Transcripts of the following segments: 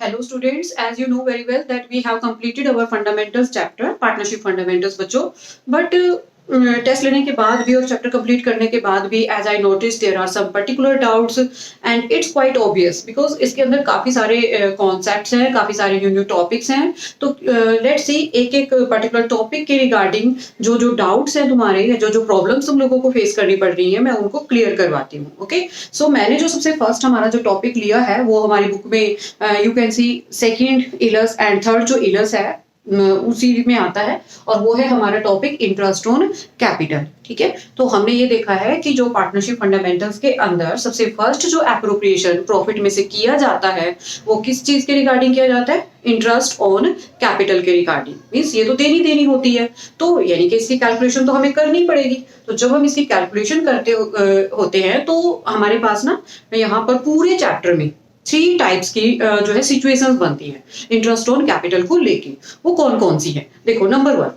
Hello students, as you know very well that we have completed our fundamentals chapter, partnership fundamentals बच्चों, but test लेने के बाद भी और चैप्टर कंप्लीट करने के बाद भी as I notice there are some particular doubts and it's quite obvious because इसके अंदर काफी सारे कॉन्सेप्ट्स हैं, काफी सारे न्यू न्यू टॉपिक्स हैं. तो लेट्स सी एक एक पर्टिकुलर टॉपिक के रिगार्डिंग जो जो डाउट्स हैं तुम्हारे या जो जो प्रॉब्लम्स तुम लोगों को फेस करनी पड़ रही है मैं उनको क्लियर करवाती हूँ. ओके, सो मैंने जो सबसे फर्स्ट हमारा जो टॉपिक लिया है वो हमारी बुक में you can see second Ilus and third जो इलस है उसी में आता है और वो है हमारा टॉपिक इंटरेस्ट ऑन कैपिटल. ठीक है, तो हमने ये देखा है कि जो पार्टनरशिप फंडामेंटल्स के अंदर सबसे फर्स्ट जो एप्रोप्रिएशन प्रॉफिट में से किया जाता है वो किस चीज के रिगार्डिंग किया जाता है? इंटरेस्ट ऑन कैपिटल के रिगार्डिंग. मींस ये तो देनी होती है, तो यानी कि इसकी कैलकुलेशन तो हमें करनी पड़ेगी. तो जब हम इसकी कैलकुलेशन करते होते हैं तो हमारे पास ना यहाँ पर पूरे चैप्टर में 3 टाइप्स की जो है सिचुएशंस बनती है इंटरेस्ट ऑन कैपिटल को लेके. वो कौन कौन सी है? देखो, नंबर 1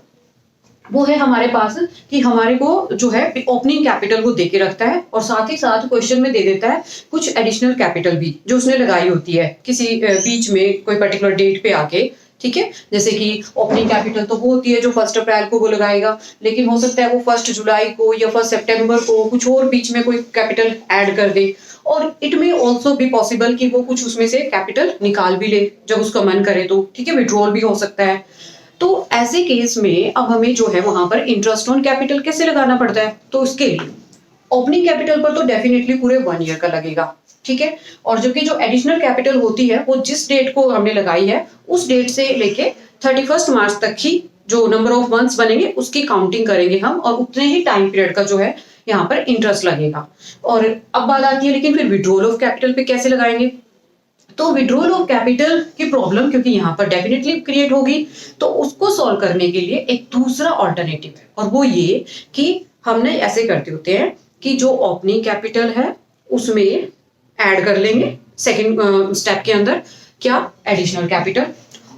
वो है हमारे पास कि हमारे को जो है ओपनिंग कैपिटल को देके रखता है और साथ ही साथ क्वेश्चन में दे देता है कुछ एडिशनल कैपिटल भी जो उसने लगाई होती है किसी बीच में कोई पर्टिकुलर डेट पे आके. ठीक है, जैसे कि ओपनिंग कैपिटल तो वो होती है जो 1 अप्रैल को वो लगाएगा, लेकिन हो सकता है वो 1 जुलाई को या 1 सितंबर को कुछ और बीच में कोई कैपिटल ऐड कर दे. और इट में ऑल्सो भी पॉसिबल कि वो कुछ उसमें से कैपिटल निकाल भी ले जब उसका मन करे तो. ठीक है, विड्रॉल भी हो सकता है. तो ऐसे केस में अब हमें जो है वहां पर इंटरेस्ट ऑन कैपिटल कैसे लगाना पड़ता है? तो उसके लिए ओपनिंग कैपिटल पर तो डेफिनेटली पूरे 1 ईयर का लगेगा. ठीक है, और जो कि जो एडिशनल कैपिटल होती है वो जिस डेट को हमने लगाई है उस डेट से लेके 31 मार्च तक ही जो नंबर ऑफ मंथ्स बनेंगे उसकी काउंटिंग करेंगे हम और उतने ही टाइम पीरियड का जो है यहाँ पर इंटरेस्ट लगेगा. और अब बात आती है लेकिन फिर विड्रॉल ऑफ कैपिटल पे कैसे लगाएंगे? तो विड्रॉल ऑफ कैपिटल की प्रॉब्लम क्योंकि यहाँ पर डेफिनेटली क्रिएट होगी, तो उसको सॉल्व करने के लिए एक दूसरा ऑल्टरनेटिव है और वो ये कि हमने ऐसे करते होते हैं कि जो ओपनिंग कैपिटल है उसमें ऐड कर लेंगे सेकेंड स्टेप के अंदर क्या? Additional capital.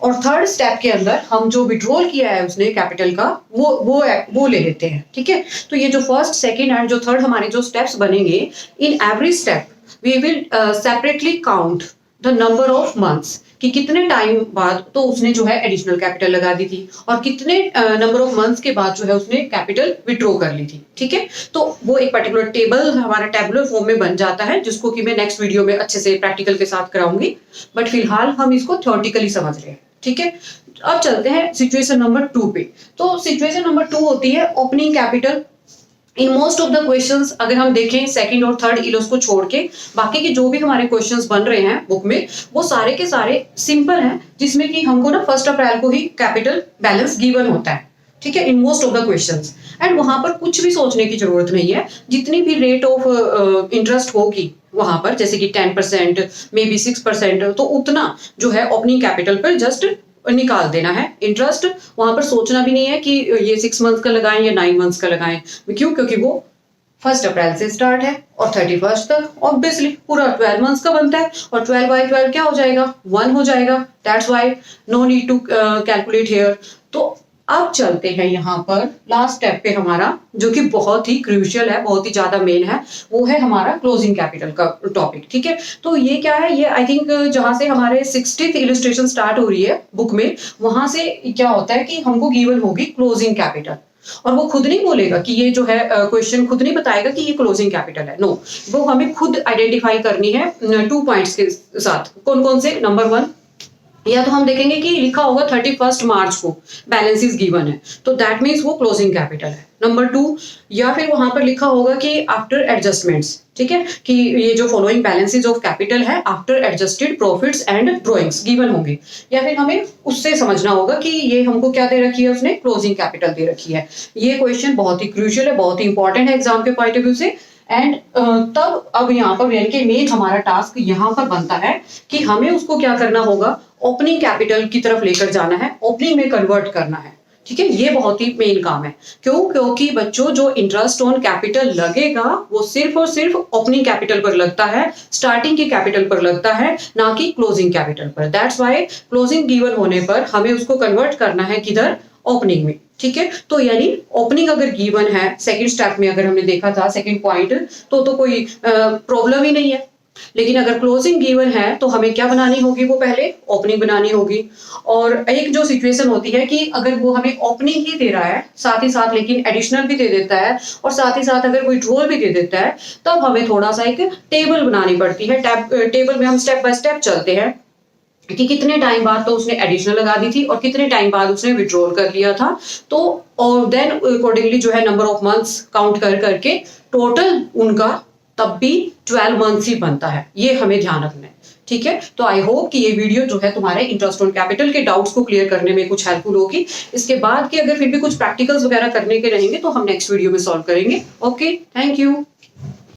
और थर्ड स्टेप के अंदर हम जो विड्रॉल किया है उसने कैपिटल का वो ले लेते हैं. ठीक है, तो ये जो फर्स्ट सेकंड एंड जो थर्ड हमारे जो स्टेप्स बनेंगे, in every step we will separately count the number of months कि कितने टाइम बाद तो उसने जो है एडिशनल कैपिटल लगा दी थी और कितने नंबर ऑफ मंथ्स के बाद जो है उसने कैपिटल विड्रॉ कर ली थी. ठीक है, तो वो एक पर्टिकुलर टेबल हमारा टेबुलर फॉर्म में बन जाता है जिसको कि मैं नेक्स्ट वीडियो में अच्छे से प्रैक्टिकल के साथ कराऊंगी, बट फिलहाल हम इसको थ्योरेटिकली समझ रहे हैं. ठीक है, अब चलते हैं सिचुएशन नंबर 2 पे. तो सिचुएशन नंबर 2 होती है opening capital. In most of the questions अगर हम देखें सेकंड और थर्ड इलोस को छोड़ के बाकी के जो भी हमारे क्वेश्चंस बन रहे हैं बुक में वो सारे के सारे सिंपल हैं जिसमें कि हमको ना 1 अप्रैल को ही कैपिटल बैलेंस गिवन होता है. ठीक है, in most of the questions. And वहां पर कुछ भी सोचने की जरूरत नहीं है. जितनी भी रेट ऑफ इंटरेस्ट होगी वहां पर जैसे कि 10% मे बी 6%, तो उतना जो है ओपनिंग कैपिटल पर जस्ट निकाल देना है इंटरेस्ट. वहां पर सोचना भी नहीं है कि ये 6 मंथ्स का लगाएं या 9 मंथ्स का लगाएं. क्यों? क्योंकि वो 1 अप्रैल से स्टार्ट है और 31 तक ऑब्वियसली पूरा 12 मंथ्स का बनता है और 12 बाई 12 क्या हो जाएगा? 1 हो जाएगा. That's why no need to calculate here. तो अब चलते हैं यहाँ पर लास्ट स्टेप पे हमारा जो कि बहुत ही क्रूशियल है, बहुत ही ज्यादा मेन है, वो है हमारा क्लोजिंग कैपिटल का टॉपिक. ठीक है, तो ये क्या है? ये आई थिंक जहां से हमारे 60th इलस्ट्रेशन स्टार्ट हो रही है बुक में वहां से क्या होता है कि हमको गिवन होगी क्लोजिंग कैपिटल और वो खुद नहीं बोलेगा कि ये जो है क्वेश्चन खुद नहीं बताएगा कि ये क्लोजिंग कैपिटल है. नो, वो हमें खुद आइडेंटिफाई करनी है 2 पॉइंट्स के साथ. कौन कौन से? नंबर 1 या तो हम देखेंगे कि लिखा होगा 31 मार्च को बैलेंस इज गिवन है तो दैट मीन्स वो क्लोजिंग कैपिटल है. नंबर 2 या फिर वहां पर लिखा होगा कि आफ्टर एडजस्टमेंट्स. ठीक है, कि ये जो फॉलोइंग बैलेंसेज ऑफ कैपिटल है after adjusted profits and drawings given होंगे. या फिर हमें उससे समझना होगा कि ये हमको क्या दे रखी है? उसने क्लोजिंग कैपिटल दे रखी है. ये क्वेश्चन बहुत ही क्रूशियल है, बहुत ही इंपॉर्टेंट है एग्जाम के पॉइंट ऑफ व्यू से. एंड तब अब यहाँ पर यानी कि मेन हमारा टास्क यहाँ पर बनता है कि हमें उसको क्या करना होगा? ओपनिंग कैपिटल की तरफ लेकर जाना है, ओपनिंग में कन्वर्ट करना है. ठीक है, ये बहुत ही मेन काम है. क्यों? क्योंकि बच्चों जो इंटरेस्ट ऑन कैपिटल लगेगा वो सिर्फ और सिर्फ ओपनिंग कैपिटल पर लगता है, स्टार्टिंग के कैपिटल पर लगता है, ना कि क्लोजिंग कैपिटल पर. दैट्स वाई क्लोजिंग गिवन होने पर हमें उसको कन्वर्ट करना है किधर? ओपनिंग में. ठीक है, तो यानी ओपनिंग अगर गिवन है सेकंड स्टेप में अगर हमने देखा था सेकंड पॉइंट तो कोई प्रॉब्लम ही नहीं है. लेकिन अगर क्लोजिंग गिवन है तो हमें क्या बनानी होगी, वो पहले ओपनिंग बनानी होगी। और एक जो सिचुएशन होती है कि अगर वो हमें ओपनिंग ही दे रहा है साथ ही साथ लेकिन एडिशनल भी दे देता है और साथ ही साथ अगर विड्रॉल भी दे देता है, तब हमें थोड़ा सा एक टेबल बनानी पड़ती है। टेबल में हम स्टेप बाय स्टेप चलते हैं कि कितने टाइम बाद तो उसने एडिशनल लगा दी थी और कितने टाइम बाद उसने विड्रॉल कर लिया था। तो और देन अकॉर्डिंगली जो है नंबर ऑफ मंथ्स काउंट कर करके टोटल उनका तब भी 12 मंथ्स ही बनता है। ये हमें ध्यान रखना है, ठीक है। तो आई होप कि ये वीडियो जो है तुम्हारे इंटरेस्ट ऑन कैपिटल के डाउट्स को क्लियर करने में कुछ हेल्पफुल होगी। इसके बाद के अगर फिर भी कुछ प्रैक्टिकल्स वगैरह करने के रहेंगे तो हम नेक्स्ट वीडियो में सॉल्व करेंगे। Okay, thank you.